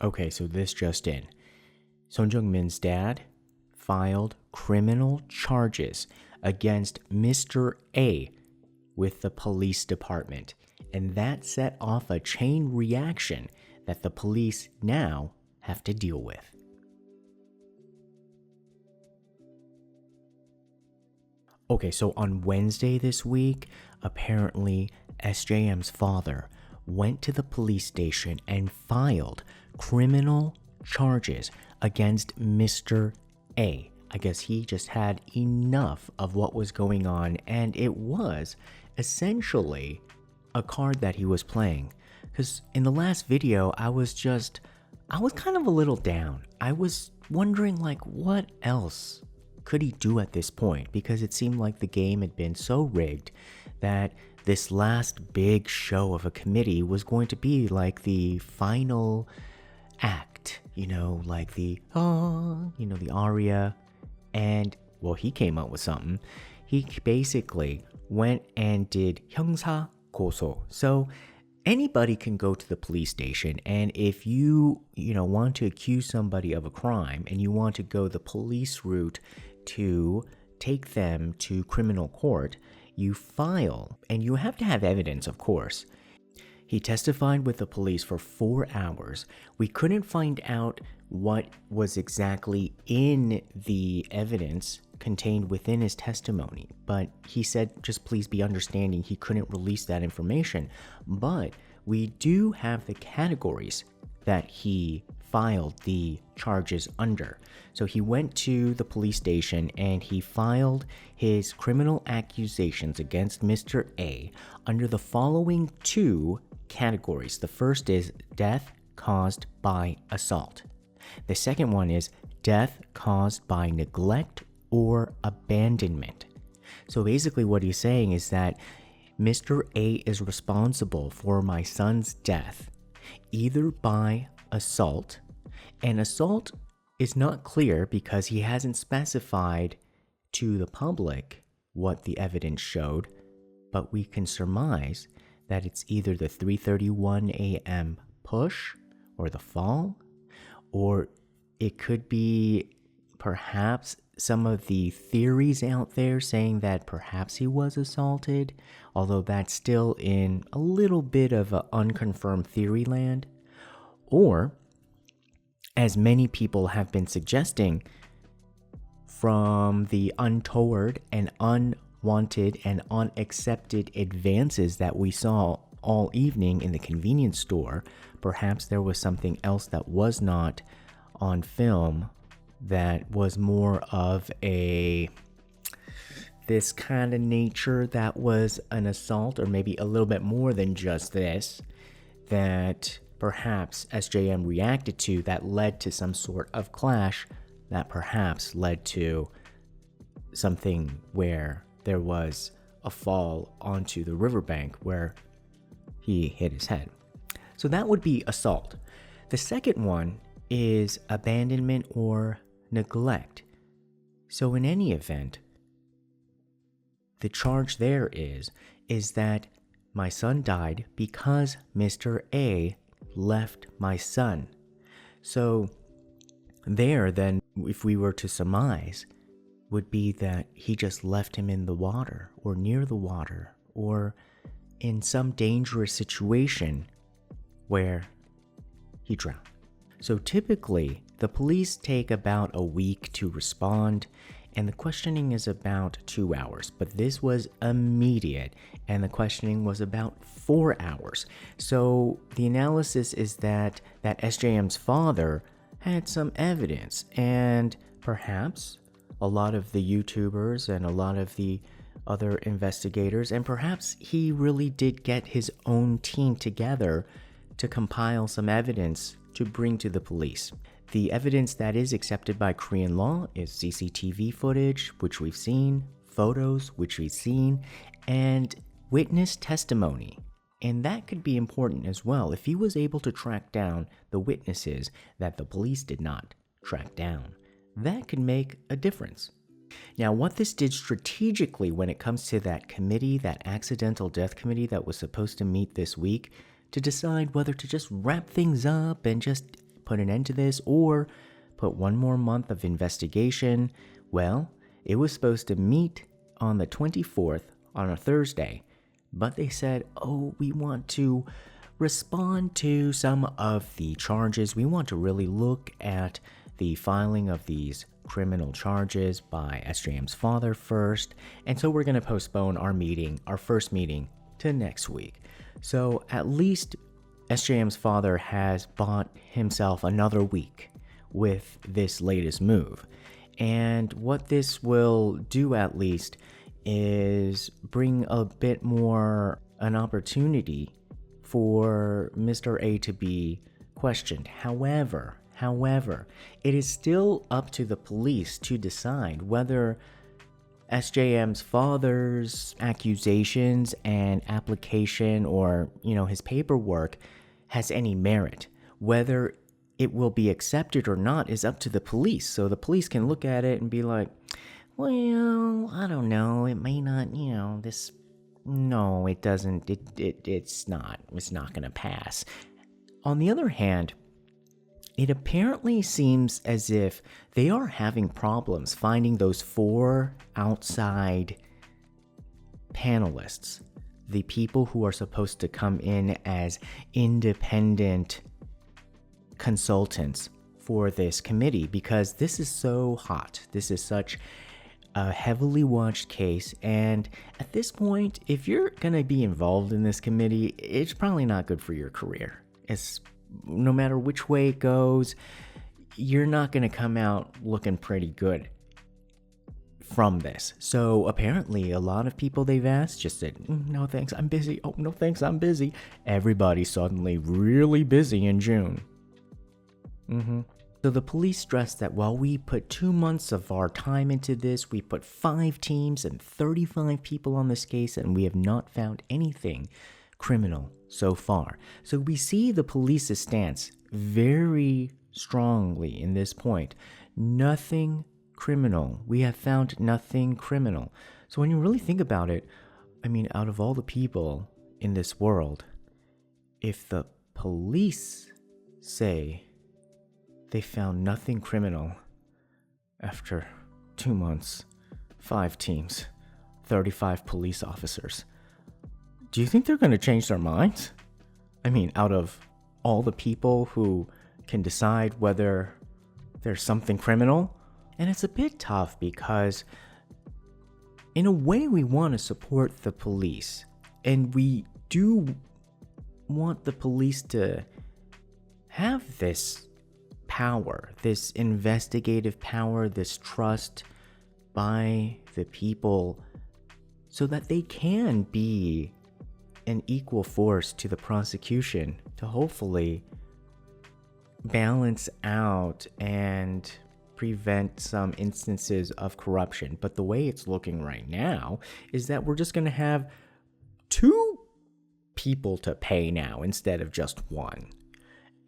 Okay, so this just in. Son Jung-min's dad filed criminal charges against Mr. A with the police department, and that set off a chain reaction that the police now have to deal with. Okay, so on Wednesday this week, apparently SJM's father went to the police station and filed criminal charges against Mr. A. I guess he just had enough of what was going on, and it was essentially a card that he was playing. Because in the last video, I was kind of a little down. I was wondering, like, what else could he do at this point? Because it seemed like the game had been so rigged that this last big show of a committee was going to be like the final act, like the aria. And, well, he came up with something. He basically went and did 형사 고소. So anybody can go to the police station, and if you want to accuse somebody of a crime and you want to go the police route to take them to criminal court, you file, and you have to have evidence, of course. He testified with the police for 4 hours. We couldn't find out what was exactly in the evidence contained within his testimony, but he said, just please be understanding, he couldn't release that information. But we do have the categories that he filed the charges under. So he went to the police station and he filed his criminal accusations against Mr. A under the following 2 categories. The first is death caused by assault. The second one is death caused by neglect or abandonment. So basically what he's saying is that Mr. A is responsible for my son's death either by assault, and assault is not clear because he hasn't specified to the public what the evidence showed, but we can surmise that it's either the 3:31 a.m. push or the fall, or it could be perhaps some of the theories out there saying that perhaps he was assaulted, although that's still in a little bit of an unconfirmed theory land. Or, as many people have been suggesting, from the untoward and unwanted and unaccepted advances that we saw all evening in the convenience store, perhaps there was something else that was not on film that was more of this kind of nature that was an assault, or maybe a little bit more than just this, that perhaps SJM reacted to, that led to some sort of clash, that perhaps led to something where there was a fall onto the riverbank where he hit his head. So that would be assault. The second one is abandonment or neglect. So in any event, the charge there is that my son died because Mr. A left my son. So there, then, if we were to surmise, would be that he just left him in the water or near the water or in some dangerous situation where he drowned. So typically, the police take about a week to respond, and the questioning is about 2 hours, but this was immediate, and the questioning was about 4 hours. So the analysis is that SJM's father had some evidence, and perhaps a lot of the YouTubers and a lot of the other investigators, and perhaps he really did get his own team together to compile some evidence to bring to the police. The evidence that is accepted by Korean law is CCTV footage, which we've seen, photos, which we've seen, and witness testimony. And that could be important as well if he was able to track down the witnesses that the police did not track down. That could make a difference. Now, what this did strategically when it comes to that committee, that accidental death committee that was supposed to meet this week, to decide whether to just wrap things up and just put an end to this or put one more month of investigation. Well, it was supposed to meet on the 24th on a Thursday, but they said, oh, we want to respond to some of the charges. We want to really look at the filing of these criminal charges by SJM's father first, and so we're going to postpone our first meeting, to next week. So at least SJM's father has bought himself another week with this latest move. And what this will do, at least, is bring a bit more an opportunity for Mr. A to be questioned. However, it is still up to the police to decide whether SJM's father's accusations and application, or, his paperwork, has any merit. Whether it will be accepted or not is up to the police. So the police can look at it and be like, well, I don't know, it may not, no, it doesn't, it's not gonna pass. On the other hand, it apparently seems as if they are having problems finding those 4 outside panelists, the people who are supposed to come in as independent consultants for this committee, because this is so hot. This is such a heavily watched case, and at this point, if you're gonna be involved in this committee, it's probably not good for your career. No matter which way it goes, you're not gonna come out looking pretty good from this. So apparently a lot of people they've asked just said, no thanks, I'm busy. Oh, no thanks, I'm busy. Everybody's suddenly really busy in June. So the police stressed that while we put 2 months of our time into this, we put 5 teams and 35 people on this case, and we have not found anything criminal so far. So we see the police's stance very strongly in this point. Nothing criminal. We have found nothing criminal. So when you really think about it, out of all the people in this world, if the police say they found nothing criminal after 2 months, 5 teams, 35 police officers, do you think they're going to change their minds? Out of all the people who can decide whether there's something criminal? And it's a bit tough because, in a way, we want to support the police. And we do want the police to have this power, this investigative power, this trust by the people, so that they can be an equal force to the prosecution to hopefully balance out and prevent some instances of corruption. But the way it's looking right now is that we're just going to have 2 people to pay now instead of just 1.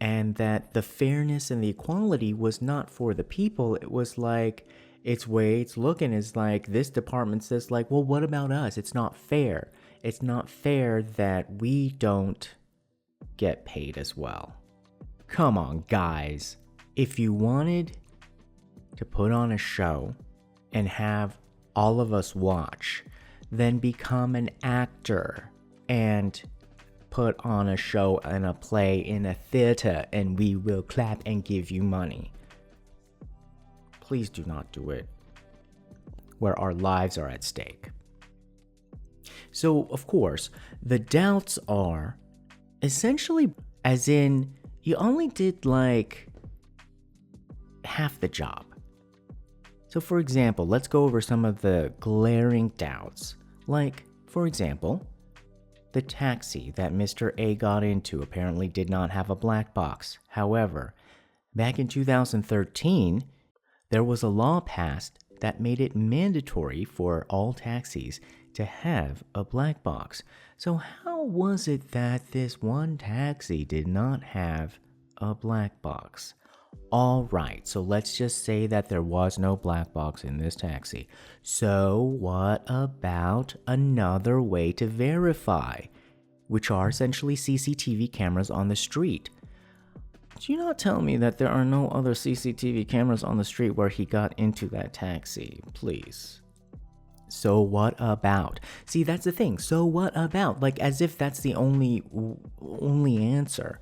And that the fairness and the equality was not for the people. It was like, it's way it's looking is like this department says like, well, what about us? It's not fair. It's not fair that we don't get paid as well. Come on, guys. If you wanted to put on a show and have all of us watch, then become an actor and put on a show and a play in a theater, and we will clap and give you money. Please do not do it where our lives are at stake. So, of course, the doubts are essentially as in you only did like half the job. So, for example, let's go over some of the glaring doubts. Like, for example, the taxi that Mr. A got into apparently did not have a black box. However, back in 2013, there was a law passed that made it mandatory for all taxis to have a black box. So how was it that this one taxi did not have a black box? All right, so let's just say that there was no black box in this taxi. So what about another way to verify, which are essentially CCTV cameras on the street? Do you not tell me that there are no other CCTV cameras on the street where he got into that taxi, please? So what about? See, that's the thing. So what about? Like, as if that's the only answer.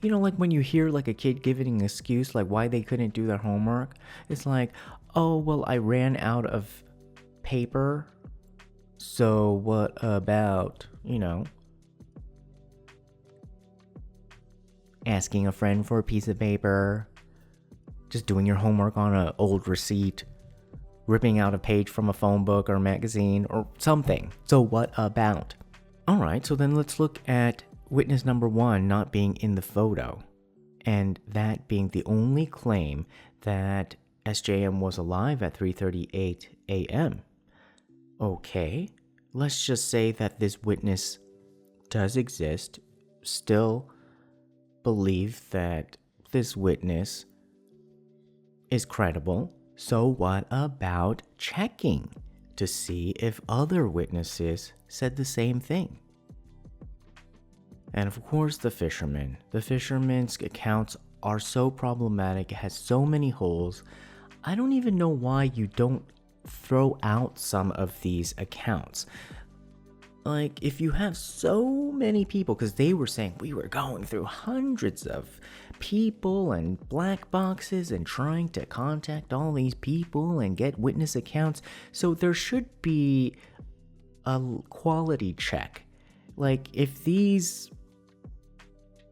You know, like when you hear like a kid giving an excuse like why they couldn't do their homework, it's like, oh, well, I ran out of paper. So what about, asking a friend for a piece of paper, just doing your homework on an old receipt, ripping out a page from a phone book or magazine or something. So what about? All right, so then let's look at witness number 1 not being in the photo, and that being the only claim that SJM was alive at 3:38 a.m. Okay, let's just say that this witness does exist, still believe that this witness is credible. So what about checking to see if other witnesses said the same thing? And of course the fisherman. The fisherman's accounts are so problematic, it has so many holes. I don't even know why you don't throw out some of these accounts. Like, if you have so many people, because they were saying we were going through hundreds of people and black boxes and trying to contact all these people and get witness accounts, so there should be a quality check. Like, if these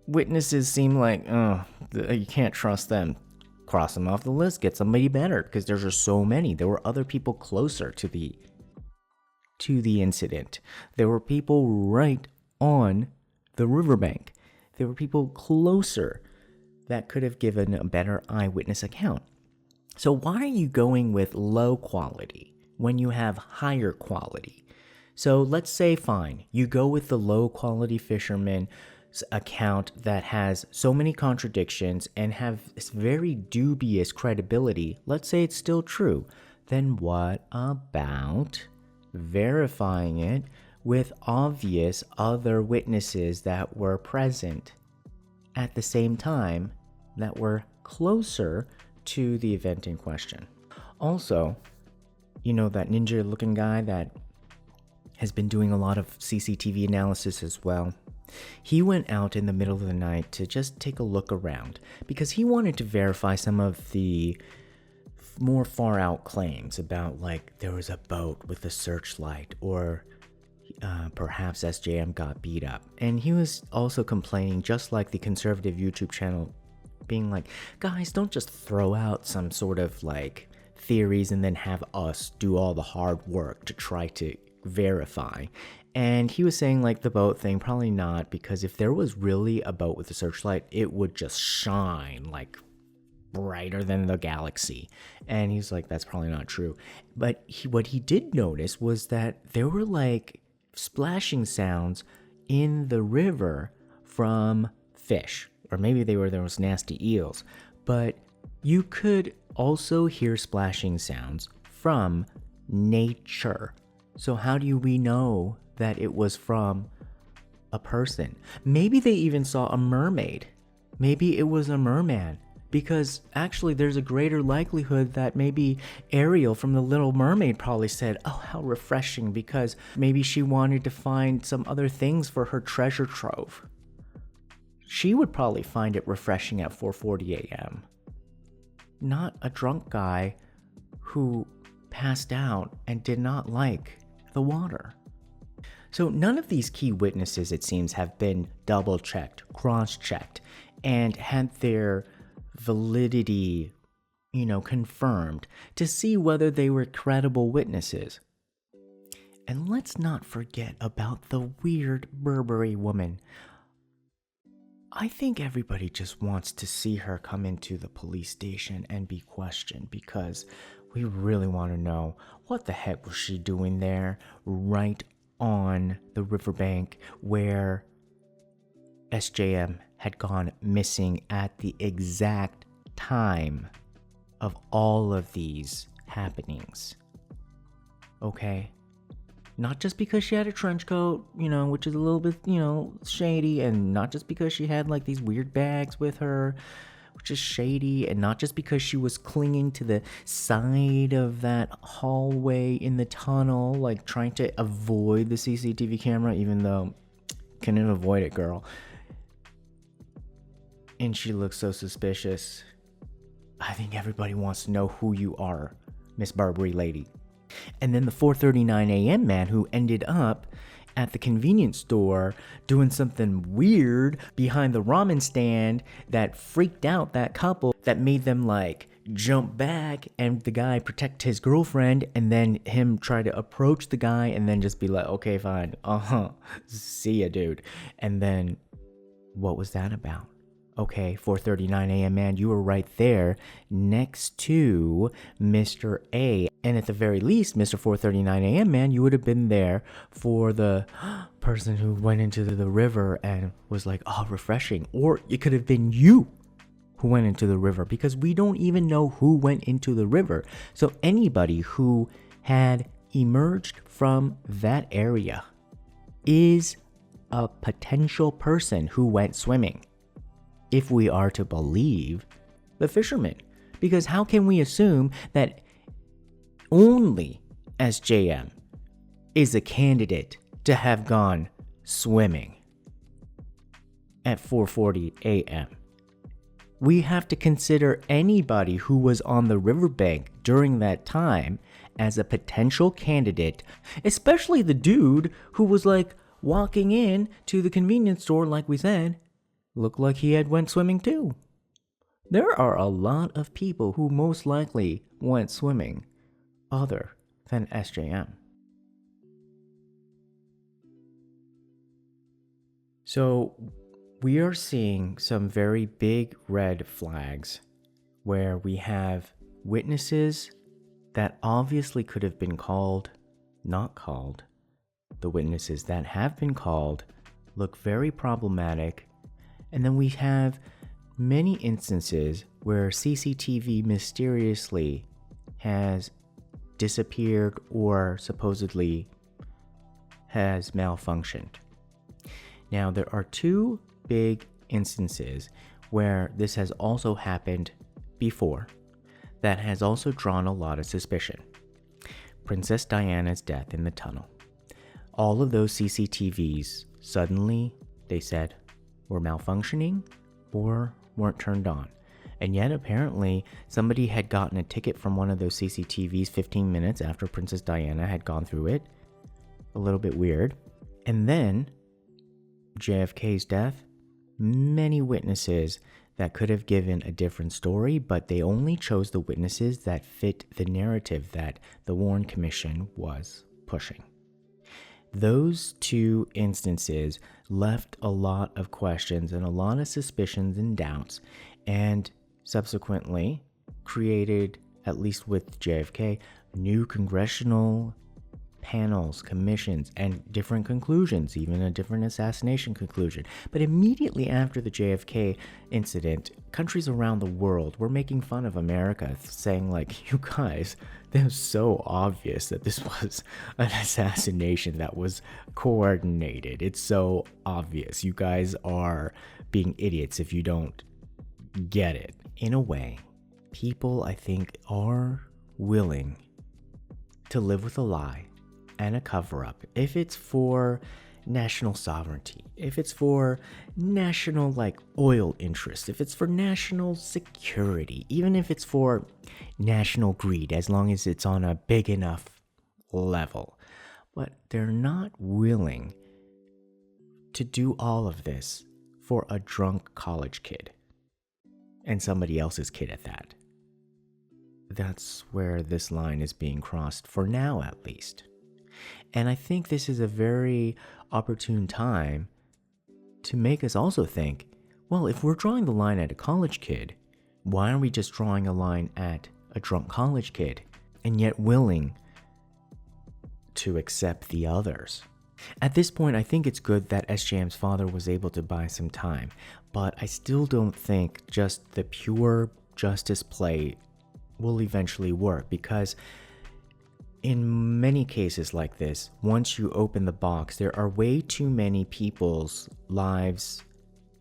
witnesses seem like, you can't trust them, cross them off the list, get somebody better, because there's just so many. There were other people closer to the incident. There were people right on the riverbank. There were people closer that could have given a better eyewitness account. So why are you going with low quality when you have higher quality? So let's say, fine, you go with the low quality fisherman's account that has so many contradictions and have this very dubious credibility. Let's say it's still true. Then what about verifying it with obvious other witnesses that were present at the same time that were closer to the event in question? Also, that ninja looking guy that has been doing a lot of CCTV analysis as well. He went out in the middle of the night to just take a look around because he wanted to verify some of the more far out claims about, like, there was a boat with a searchlight, or perhaps SJM got beat up. And he was also complaining, just like the conservative YouTube channel, being like, guys, don't just throw out some sort of like theories and then have us do all the hard work to try to verify. And he was saying, like, the boat thing, probably not, because if there was really a boat with a searchlight, it would just shine like brighter than the galaxy. And he's like, that's probably not true. But what he did notice was that there were like splashing sounds in the river from fish, or maybe there was nasty eels. But you could also hear splashing sounds from nature. So how do we know that it was from a person? Maybe they even saw a mermaid. Maybe it was a merman. Because actually there's a greater likelihood that maybe Ariel from The Little Mermaid probably said, oh, how refreshing, because maybe she wanted to find some other things for her treasure trove. She would probably find it refreshing at 4:40 a.m. Not a drunk guy who passed out and did not like the water. So none of these key witnesses, it seems, have been double-checked, cross-checked, and had their validity, confirmed to see whether they were credible witnesses. And let's not forget about the weird Burberry woman. I think everybody just wants to see her come into the police station and be questioned, because we really want to know what the heck was she doing there right on the riverbank where SJM had gone missing at the exact time of all of these happenings. Okay? Not just because she had a trench coat, which is a little bit, shady, and not just because she had like these weird bags with her, which is shady, and not just because she was clinging to the side of that hallway in the tunnel, like trying to avoid the CCTV camera, even though couldn't avoid it, girl. And she looks so suspicious. I think everybody wants to know who you are, Miss Barbary Lady. And then the 4:39 a.m. man who ended up at the convenience store doing something weird behind the ramen stand that freaked out that couple, that made them like jump back and the guy protect his girlfriend, and then him try to approach the guy and then just be like, okay, fine, see ya, dude. And then what was that about? Okay, 4:39 a.m. man, you were right there next to Mr. A. And at the very least, Mr. 4:39 a.m. man, you would have been there for the person who went into the river and was like, oh, refreshing. Or it could have been you who went into the river, because we don't even know who went into the river. So anybody who had emerged from that area is a potential person who went swimming, if we are to believe the fishermen. Because how can we assume that only SJM is a candidate to have gone swimming at 4:40 a.m.? We have to consider anybody who was on the riverbank during that time as a potential candidate, especially the dude who was like walking in to the convenience store, like we said, looked like he had went swimming too. There are a lot of people who most likely went swimming other than SJM. So we are seeing some very big red flags where we have witnesses that obviously could have been called, not called. The witnesses that have been called look very problematic. And then we have many instances where CCTV mysteriously has disappeared or supposedly has malfunctioned. Now, there are two big instances where this has also happened before that has also drawn a lot of suspicion. Princess Diana's death in the tunnel. All of those CCTVs suddenly, they said, were malfunctioning or weren't turned on. And yet apparently somebody had gotten a ticket from one of those CCTVs 15 minutes after Princess Diana had gone through it. A little bit weird. And then JFK's death, many witnesses that could have given a different story, but they only chose the witnesses that fit the narrative that the Warren Commission was pushing. Those two instances left a lot of questions and a lot of suspicions and doubts, and subsequently created, at least with JFK, new congressional panels, commissions, and different conclusions, even a different assassination conclusion. But immediately after the JFK incident, countries around the world were making fun of America, saying like, you guys, that was so obvious that this was an assassination that was coordinated. It's so obvious. You guys are being idiots if you don't get it. In a way, people, I think, are willing to live with a lie and a cover-up if it's for national sovereignty, if it's for national oil interest, if it's for national security, even if it's for national greed, as long as it's on a big enough level. But they're not willing to do all of this for a drunk college kid, and somebody else's kid at that. That's where this line is being crossed, for now at least. And I think this is a very opportune time to make us also think, well, if we're drawing the line at a college kid, why aren't we just drawing a line at a drunk college kid, and yet willing to accept the others? At this point, I think it's good that SJM's father was able to buy some time, but I still don't think just the pure justice play will eventually work, because In many cases like this, once you open the box, there are way too many people's lives,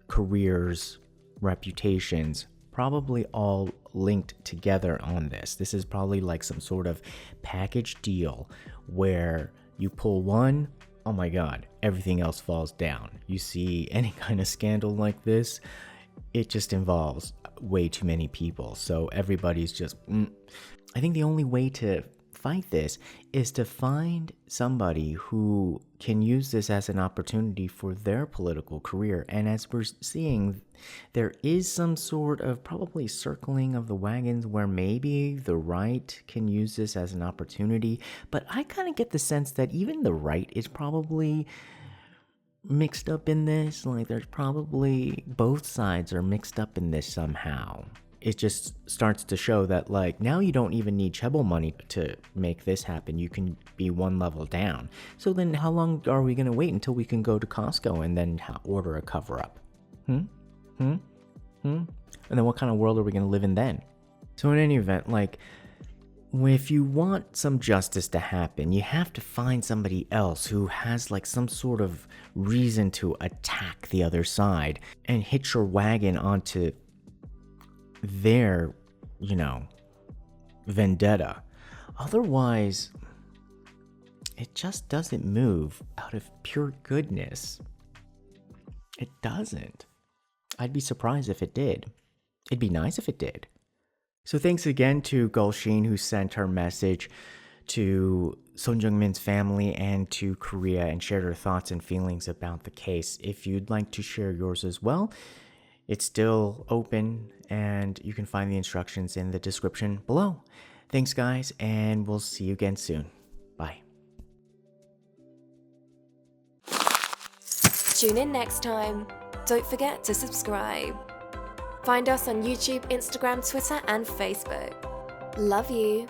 careers, reputations, probably all linked together on this. This is probably like some sort of package deal where you pull one, oh my god, everything else falls down. You see any kind of scandal like this, it just involves way too many people. So everybody's just, I think the only way to fight this is to find somebody who can use this as an opportunity for their political career. And as we're seeing, there is some sort of probably circling of the wagons where maybe the right can use this as an opportunity. But I kind of get the sense that even the right is probably mixed up in this. Like there's probably both sides are mixed up in this somehow. It just starts to show that, like, now you don't even need Chebble money to make this happen. You can be one level down. So then how long are we going to wait until we can go to Costco and then order a cover-up? And then what kind of world are we going to live in then? So in any event, like, if you want some justice to happen, you have to find somebody else who has, like, some sort of reason to attack the other side and hitch your wagon onto their, vendetta. Otherwise, it just doesn't move out of pure goodness. It doesn't. I'd be surprised if it did. It'd be nice if it did. So thanks again to Gulshin, who sent her message to Son Jung-min's family and to Korea and shared her thoughts and feelings about the case. If you'd like to share yours as well, it's still open, and you can find the instructions in the description below. Thanks, guys, and we'll see you again soon. Bye. Tune in next time. Don't forget to subscribe. Find us on YouTube, Instagram, Twitter, and Facebook. Love you.